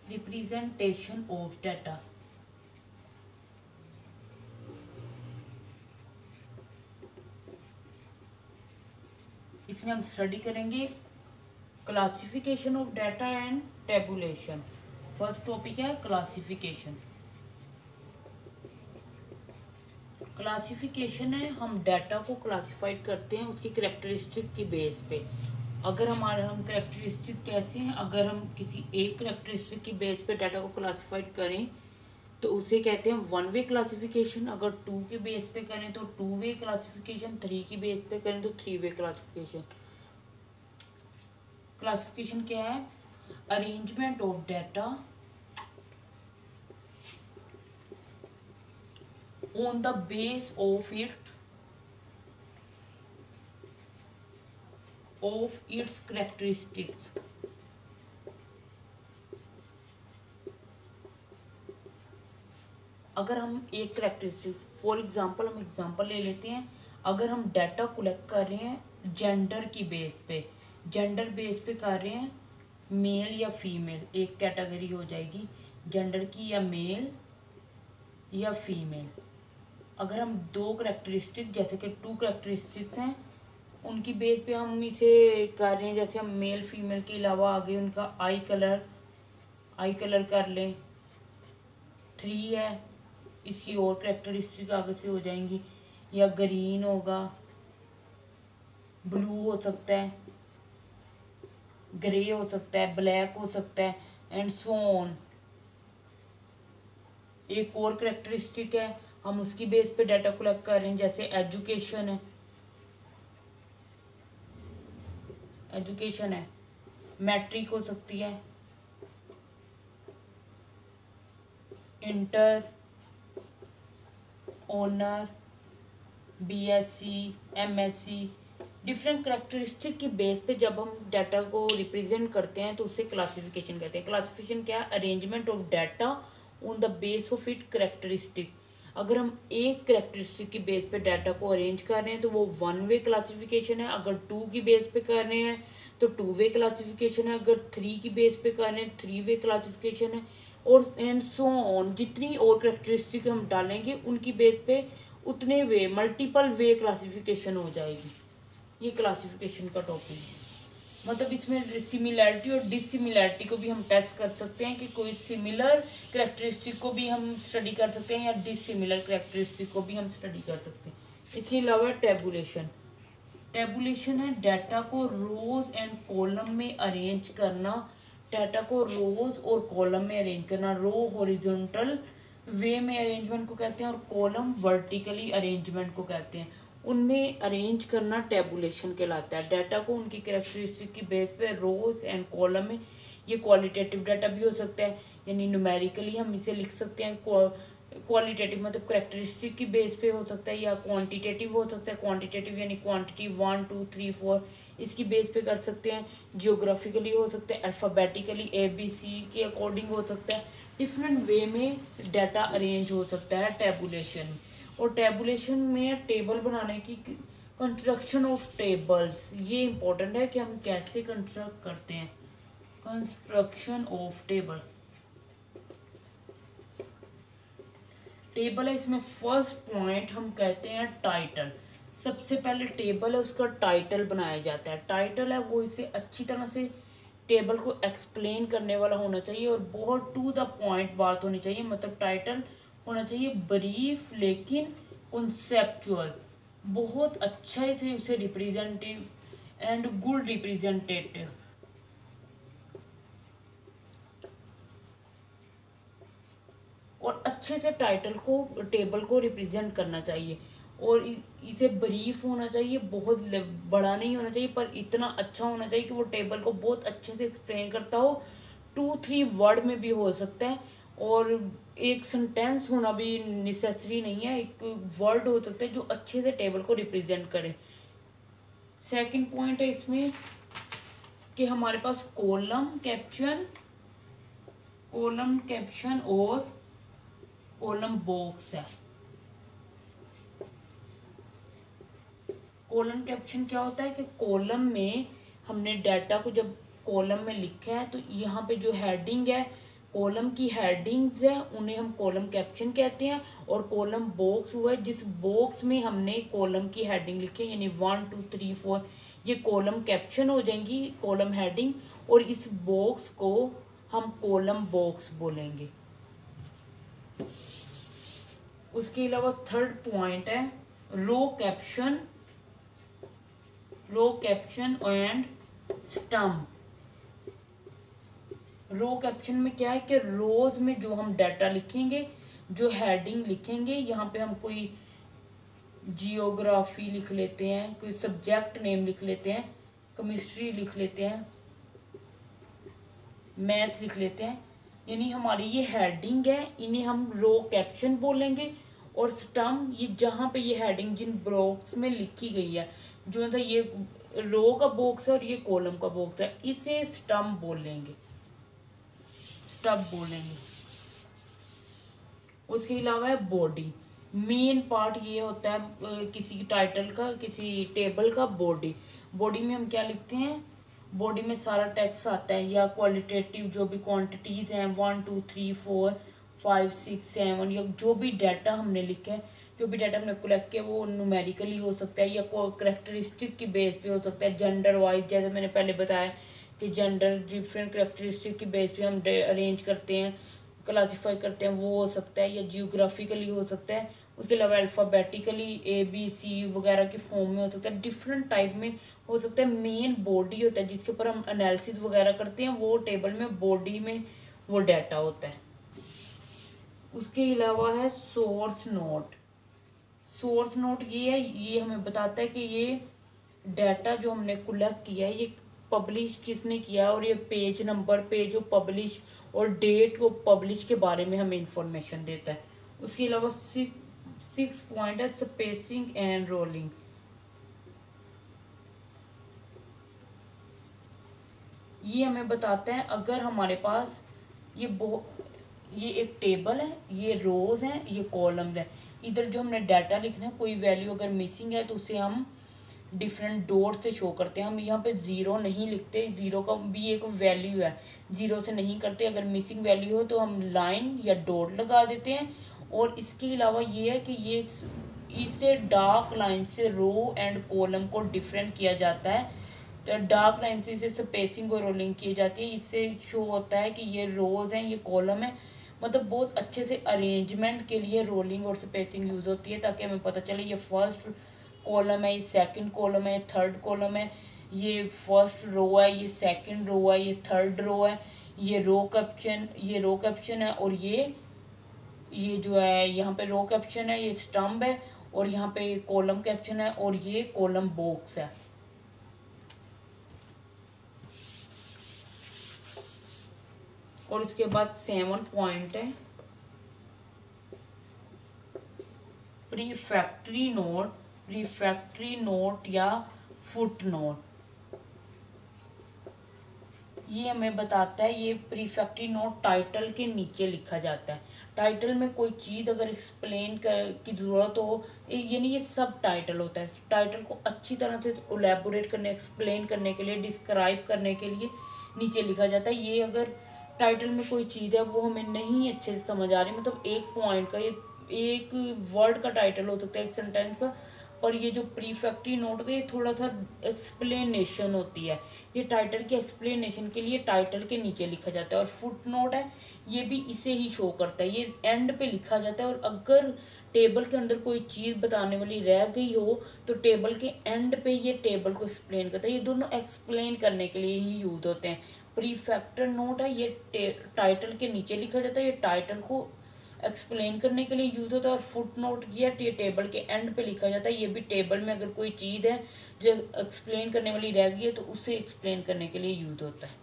Representation of data. इसमें हम study करेंगे classification of data and tabulation. First topic है क्लासिफिकेशन। क्लासिफिकेशन है हम डाटा को क्लासिफाइड करते हैं उसकी करेक्टरिस्टिक की बेस पे। अगर हम करेक्टरिस्टिक कैसे हैं, अगर हम किसी एक करेक्टरिस्टिक की बेस पे डाटा को क्लासिफाइड करें तो उसे कहते हैं वन वे क्लासिफिकेशन। अगर टू के बेस पे करें तो टू वे क्लासिफिकेशन, थ्री की बेस पे करें तो थ्री वे क्लासिफिकेशन। क्लासिफिकेशन क्या है? Arrangement of data on the base of its characteristics. अगर हम एक करेक्टरिस्टिक, फॉर एग्जांपल हम एग्जांपल ले लेते हैं, अगर हम डाटा कलेक्ट कर रहे हैं जेंडर की बेस पे, जेंडर बेस पे कर रहे हैं मेल या फीमेल, एक कैटेगरी हो जाएगी जेंडर की, या मेल या फीमेल। अगर हम दो करेक्टरिस्टिक जैसे कि टू करेक्टरिस्टिक्स हैं उनकी बेस पे हम इसे कर रहे हैं, जैसे हम मेल फीमेल के अलावा आगे उनका आई कलर कर लें, थ्री है, इसकी और करेक्टरिस्टिक आगे से हो जाएंगी, या ग्रीन होगा, ब्लू हो सकता है, ग्रे हो सकता है, ब्लैक हो सकता है, एंड सो ऑन। एक और करेक्टरिस्टिक है हम उसकी बेस पे डाटा कलेक्ट कर रहे हैं, जैसे एजुकेशन है, मैट्रिक हो सकती है, inter, honour, BSc, MSc. Different characteristic की बेस पे जब हम डाटा को रिप्रेजेंट करते हैं तो उससे क्लासिफिकेशन कहते हैं। क्लासिफिकेशन क्या है? Arrangement of data on the base of it characteristic. अगर हम एक करेक्टरिस्टिक की बेस पे डाटा को अरेंज कर रहे हैं तो वो वन वे क्लासिफिकेशन है। अगर टू की बेस पे कर रहे हैं तो टू वे क्लासिफिकेशन है। अगर थ्री की बेस पे कर रहे हैं थ्री वे क्लासिफिकेशन है, और एंड सो ऑन। जितनी और करेक्टरिस्टिक हम डालेंगे उनकी बेस पे उतने वे, मल्टीपल वे क्लासिफिकेशन हो जाएगी। ये क्लासिफिकेशन का टॉपिक है। मतलब इसमें सिमिलैरिटी और डिसिमिलैरिटी को भी हम टेस्ट कर सकते हैं कि कोई सिमिलर करेक्टरिस्टिक को भी हम स्टडी कर सकते हैं या डिसिमिलर करेक्टरिस्टिक को भी हम स्टडी कर सकते हैं। इसके अलावा टेबुलेशन है डाटा को रोज एंड कॉलम में अरेंज करना। डाटा को रोज और कॉलम में अरेंज करना। रो हॉरिजॉन्टल वे में अरेंजमेंट को कहते हैं और कॉलम वर्टिकली अरेंजमेंट को कहते हैं। उनमें अरेंज करना टेबुलेशन कहलाता है। डाटा को उनकी कैरेक्टरिस्टिक की बेस पे रोज एंड कॉलम में, ये क्वालिटेटिव डाटा भी हो सकता है, यानी न्यूमेरिकली हम इसे लिख सकते हैं। क्वालिटेटिव मतलब करेक्टरिस्टिक की बेस पे हो सकता है, या क्वांटिटेटिव हो सकता है। क्वांटिटेटिव यानी क्वांटिटी 1 2 3 4 इसकी बेस पे कर सकते हैं। जियोग्राफिकली हो सकता है, अल्फ़ाबेटिकली ABC के अकॉर्डिंग हो सकता है। डिफरेंट वे में डाटा अरेंज हो सकता है टेबुलेशन में। और टेबुलेशन में टेबल बनाने की कंस्ट्रक्शन ऑफ टेबल्स, ये इंपॉर्टेंट है कि हम कैसे कंस्ट्रक्ट करते हैं। कंस्ट्रक्शन ऑफ टेबल है, इसमें फर्स्ट पॉइंट हम कहते हैं टाइटल। सबसे पहले टेबल है उसका टाइटल बनाया जाता है। टाइटल है वो इसे अच्छी तरह से टेबल को एक्सप्लेन करने वाला होना चाहिए और बहुत टू द पॉइंट बात होनी चाहिए। मतलब टाइटल होना चाहिए ब्रीफ लेकिन कॉन्सेप्चुअल, बहुत अच्छा से उसे रिप्रेजेंटेटिव एंड गुड रिप्रेजेंटेटिव। और अच्छे से टाइटल को, टेबल को रिप्रेजेंट करना चाहिए। और इसे ब्रीफ होना चाहिए, बहुत बड़ा नहीं होना चाहिए पर इतना अच्छा होना चाहिए कि वो टेबल को बहुत अच्छे से एक्सप्लेन करता हो। 2-3 वर्ड में भी हो सकता है, और एक सेंटेंस होना भी नेसेसरी नहीं है, एक वर्ड हो सकता है जो अच्छे से टेबल को रिप्रेजेंट करे। सेकंड पॉइंट है इसमें कि हमारे पास कॉलम कैप्शन और कॉलम बॉक्स है। कॉलम कैप्शन क्या होता है कि कॉलम में हमने डाटा को जब कॉलम में लिखा है तो यहाँ पे जो हेडिंग है कॉलम की हेडिंग्स है उन्हें हम कॉलम कैप्शन कहते हैं, और कॉलम बॉक्स हुआ है जिस बॉक्स में हमने कॉलम की हेडिंग लिखी है, यानी 1 2 3 4 ये कॉलम कैप्शन हो जाएंगी, कॉलम हेडिंग, और इस बॉक्स को हम कॉलम बॉक्स बोलेंगे। उसके अलावा थर्ड पॉइंट है row caption and stamp. Row caption में क्या है कि रोज में जो हम डाटा लिखेंगे, जो हेडिंग लिखेंगे, यहाँ पे हम कोई जियोग्राफी लिख लेते हैं, कोई सब्जेक्ट नेम लिख लेते हैं, केमिस्ट्री लिख लेते हैं, मैथ लिख लेते हैं, यानी हमारी ये हेडिंग है, इन्हें हम रो कैप्शन बोलेंगे। और स्टम्प, ये जहाँ पे ये हेडिंग जिन बॉक्स में लिखी गई है, जो है ये रो का बॉक्स है और ये कॉलम का बॉक्स है, इसे स्टम्प बोलेंगे। उसके अलावा है बॉडी। मेन पार्ट ये होता है किसी टाइटल का, किसी टेबल का बॉडी में हम क्या लिखते हैं, बॉडी में सारा टेक्स्ट आता है, या क्वालिटेटिव जो भी क्वांटिटीज़ हैं 1 2 3 4 5 6 7, या जो भी डाटा हमने लिखा है, जो भी डाटा हमने कलेक्ट किया वो न्यूमेरिकली हो सकता है या करेक्टरिस्टिक की बेस पे हो सकता है, जेंडर वाइज, जैसे मैंने पहले बताया कि जेंडर डिफरेंट करेक्टरिस्टिक की बेस पे हम अरेंज करते हैं, क्लासीफाई करते हैं, वो हो सकता है, या जियोग्राफिकली हो सकता है। उसके अलावा अल्फ़ाबेटिकली ABC वगैरह की फॉर्म में हो सकता है, डिफरेंट टाइप में हो सकता है। मेन बॉडी होता है जिसके ऊपर हम एनालिसिस वगैरह करते हैं, वो टेबल में बॉडी में वो डाटा होता है। उसके अलावा है सोर्स नोट ये है, ये हमें बताता है कि ये डाटा जो हमने कलेक्ट किया है ये पब्लिश किसने किया, और ये page number, page of publish और डेट को पब्लिश के बारे में हमें इंफॉर्मेशन देता है। उसके अलावा 6 पॉइंट है स्पेसिंग एंड रोलिंग। ये हमें बताता है अगर हमारे पास ये एक टेबल है, ये रोज हैं, ये कॉलम्स हैं, इधर जो हमने डाटा लिखना है, कोई वैल्यू अगर मिसिंग है तो उसे हम डिफरेंट डॉट से शो करते हैं। हम यहाँ पे ज़ीरो नहीं लिखते, ज़ीरो का भी एक वैल्यू है, ज़ीरो से नहीं करते। अगर मिसिंग वैल्यू हो तो हम लाइन या डॉट लगा देते हैं। और इसके अलावा ये है कि ये इसे डार्क लाइन से रो एंड कॉलम को डिफरेंट किया जाता है। तो डार्क लाइन से इसे स्पेसिंग और रोलिंग की जाती है, इससे शो होता है कि ये रोज हैं, ये कॉलम है। मतलब बहुत अच्छे से अरेंजमेंट के लिए रोलिंग और स्पेसिंग यूज़ होती है, ताकि हमें पता चले ये फर्स्ट कॉलम है, ये सेकंड कॉलम है, ये थर्ड कॉलम है, ये फर्स्ट रो है, ये सेकंड रो है, ये थर्ड रो है, ये रो कैप्शन है, और ये जो है यहाँ पे रो कैप्शन है, ये स्टम्प है, और यहाँ पे कॉलम कैप्शन है, और ये कॉलम बॉक्स है। और इसके बाद 7 पॉइंट है प्रीफैक्टरी नोट या फुट नोट। ये हमें बताता है, ये प्रीफैक्टरी नोट टाइटल के नीचे लिखा जाता है। टाइटल में कोई चीज़ अगर एक्सप्लेन की ज़रूरत हो, यानी ये सब टाइटल होता है, टाइटल को अच्छी तरह से एलैबोरेट करने, एक्सप्लेन करने के लिए, डिस्क्राइब करने के लिए नीचे लिखा जाता है। ये अगर टाइटल में कोई चीज़ है वो हमें नहीं अच्छे से समझ आ रही, मतलब एक पॉइंट का, ये एक वर्ड का टाइटल हो सकता है, एक सेंटेंस का, और ये जो प्रीफैक्टरी नोट होता है ये थोड़ा सा एक्सप्लेनेशन होती है, ये टाइटल के एक्सप्लेनेशन के लिए टाइटल के नीचे लिखा जाता है। और फुट नोट है, ये भी इसे ही शो करता है, ये एंड पे लिखा जाता है। और अगर टेबल के अंदर कोई चीज़ बताने वाली रह गई हो तो टेबल के एंड पे ये टेबल को एक्सप्लेन करता है। ये दोनों एक्सप्लेन करने के लिए ही यूज होते हैं। प्रीफैक्टर नोट है, ये टाइटल के नीचे लिखा जाता है, ये टाइटल को एक्सप्लेन करने के लिए यूज होता है। और फुट नोट ये टेबल के एंड पे लिखा जाता है, ये भी टेबल में अगर कोई चीज़ है जो एक्सप्लेन करने वाली रह गई है तो उसे एक्सप्लेन करने के लिए यूज होता है।